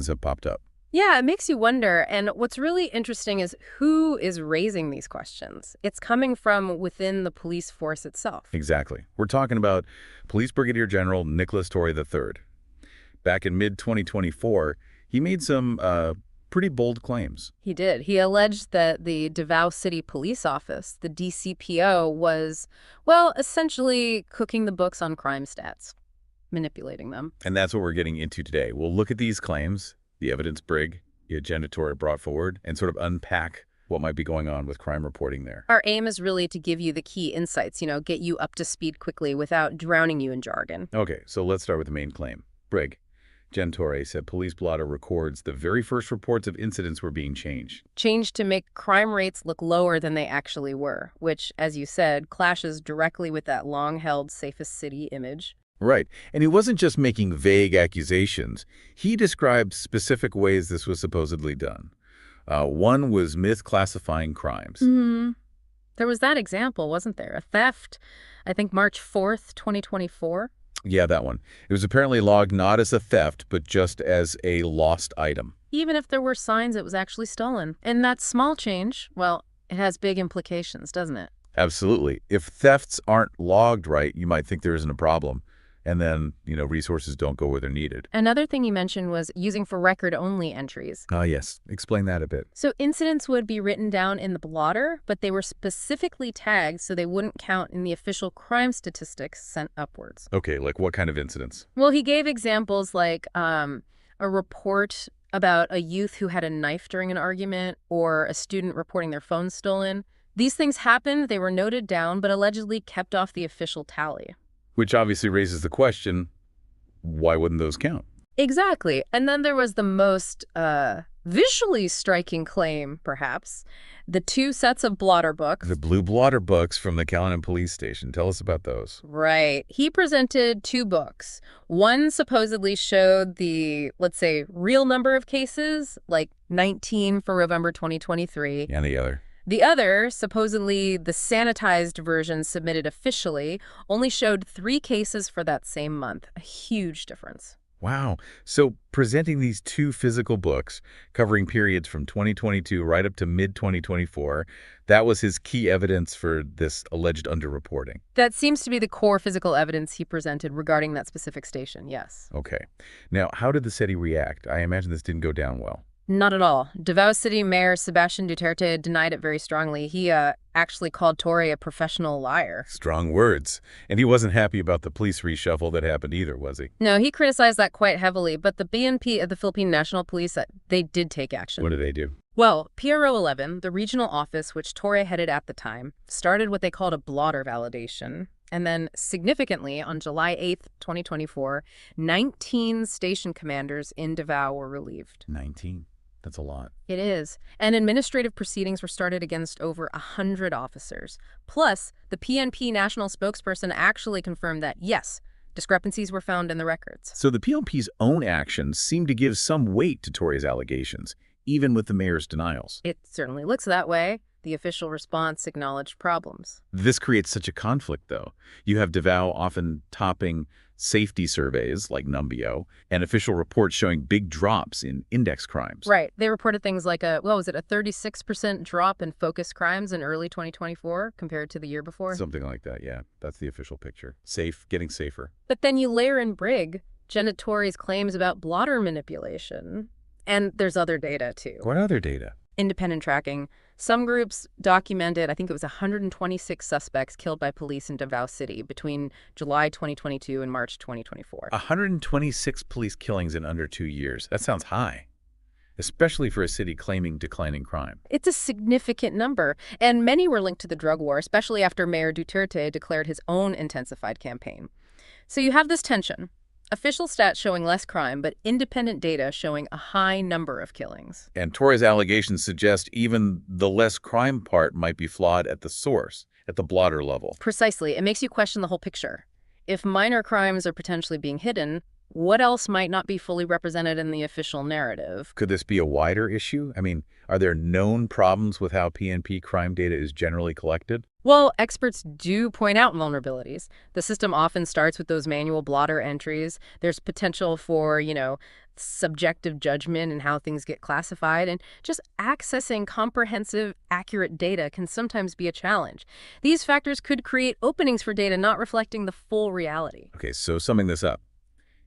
have popped up. Yeah, it makes you wonder. And what's really interesting is who is raising these questions. It's coming from within the police force itself. Exactly. We're talking about Police Brigadier General Nicolas Torre III. Back in mid-2024, he made some pretty bold claims. He did. He alleged that the Davao City Police Office, the DCPO, was, well, essentially cooking the books on crime stats, manipulating them. And that's what we're getting into today. We'll look at these claims, the evidence Brig, the agenda Torre brought forward, and sort of unpack what might be going on with crime reporting there. Our aim is really to give you the key insights, get you up to speed quickly without drowning you in jargon. Okay, so let's start with the main claim. Brig, Gen Torre said police blotter records the very first reports of incidents were being changed. Changed to make crime rates look lower than they actually were, which, as you said, clashes directly with that long-held safest city image. Right. And he wasn't just making vague accusations. He described specific ways this was supposedly done. One was misclassifying crimes. There was that example, wasn't there? A theft, I think March 4th, 2024. Yeah, that one. It was apparently logged not as a theft, but just as a lost item. Even if there were signs it was actually stolen. And that small change, well, it has big implications, doesn't it? Absolutely. If thefts aren't logged right, you might think there isn't a problem. And then, resources don't go where they're needed. Another thing you mentioned was using for record-only entries. Yes. Explain that a bit. So incidents would be written down in the blotter, but they were specifically tagged so they wouldn't count in the official crime statistics sent upwards. Okay, like what kind of incidents? Well, he gave examples like a report about a youth who had a knife during an argument or a student reporting their phone stolen. These things happened, they were noted down, but allegedly kept off the official tally. Which obviously raises the question, why wouldn't those count? Exactly. And then there was the most visually striking claim, perhaps, the two sets of blotter books. The blue blotter books from the Callanan police station. Tell us about those. Right. He presented two books. One supposedly showed the, let's say, real number of cases, like 19 for November 2023. And the other? The other, supposedly the sanitized version submitted officially, only showed 3 cases for that same month. A huge difference. Wow. So presenting these two physical books covering periods from 2022 right up to mid-2024, that was his key evidence for this alleged underreporting. That seems to be the core physical evidence he presented regarding that specific station, yes. Okay. Now, how did the city react? I imagine this didn't go down well. Not at all. Davao City Mayor Baste Duterte denied it very strongly. He actually called Torre a professional liar. Strong words. And he wasn't happy about the police reshuffle that happened either, was he? No, he criticized that quite heavily, but the BNP of the Philippine National Police, they did take action. What did they do? Well, PRO 11, the regional office which Torre headed at the time, started what they called a blotter validation. And then, significantly, on July 8th, 2024, 19 station commanders in Davao were relieved. 19? That's a lot. It is. And administrative proceedings were started against over 100 officers. Plus, the PNP national spokesperson actually confirmed that, yes, discrepancies were found in the records. So the PNP's own actions seem to give some weight to Torre's allegations, even with the mayor's denials. It certainly looks that way. The official response acknowledged problems. This creates such a conflict, though. You have Davao often topping safety surveys like Numbeo and official reports showing big drops in index crimes. Right. They reported things like a 36% drop in focus crimes in early 2024 compared to the year before? Something like that, yeah. That's the official picture. Safe, getting safer. But then you layer in Brig, Jenna Torre's claims about blotter manipulation. And there's other data, too. What other data? Independent tracking. Some groups documented, I think it was 126 suspects killed by police in Davao City between July 2022 and March 2024. 126 police killings in under 2 years. That sounds high, especially for a city claiming declining crime. It's a significant number, and many were linked to the drug war, especially after Mayor Duterte declared his own intensified campaign. So you have this tension. Official stats showing less crime, but independent data showing a high number of killings. And Torre's allegations suggest even the less crime part might be flawed at the source, at the blotter level. Precisely. It makes you question the whole picture. If minor crimes are potentially being hidden, what else might not be fully represented in the official narrative? Could this be a wider issue? I mean, are there known problems with how PNP crime data is generally collected? Well, experts do point out vulnerabilities. The system often starts with those manual blotter entries. There's potential for, subjective judgment and how things get classified, and just accessing comprehensive, accurate data can sometimes be a challenge. These factors could create openings for data not reflecting the full reality. Okay, so summing this up,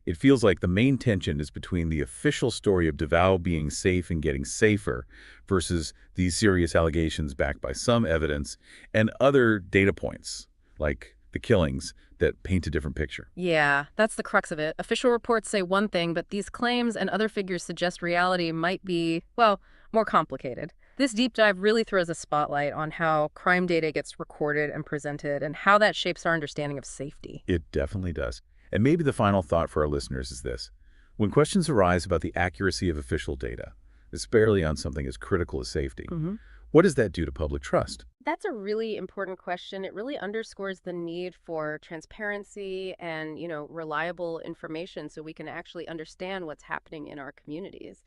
it feels like the main tension is between the official story of Davao being safe and getting safer versus these serious allegations backed by some evidence and other data points, like the killings, that paint a different picture. Yeah, that's the crux of it. Official reports say one thing, but these claims and other figures suggest reality might be, well, more complicated. This deep dive really throws a spotlight on how crime data gets recorded and presented and how that shapes our understanding of safety. It definitely does. And maybe the final thought for our listeners is this. When questions arise about the accuracy of official data, especially on something as critical as safety, what does that do to public trust? That's a really important question. It really underscores the need for transparency and, reliable information so we can actually understand what's happening in our communities.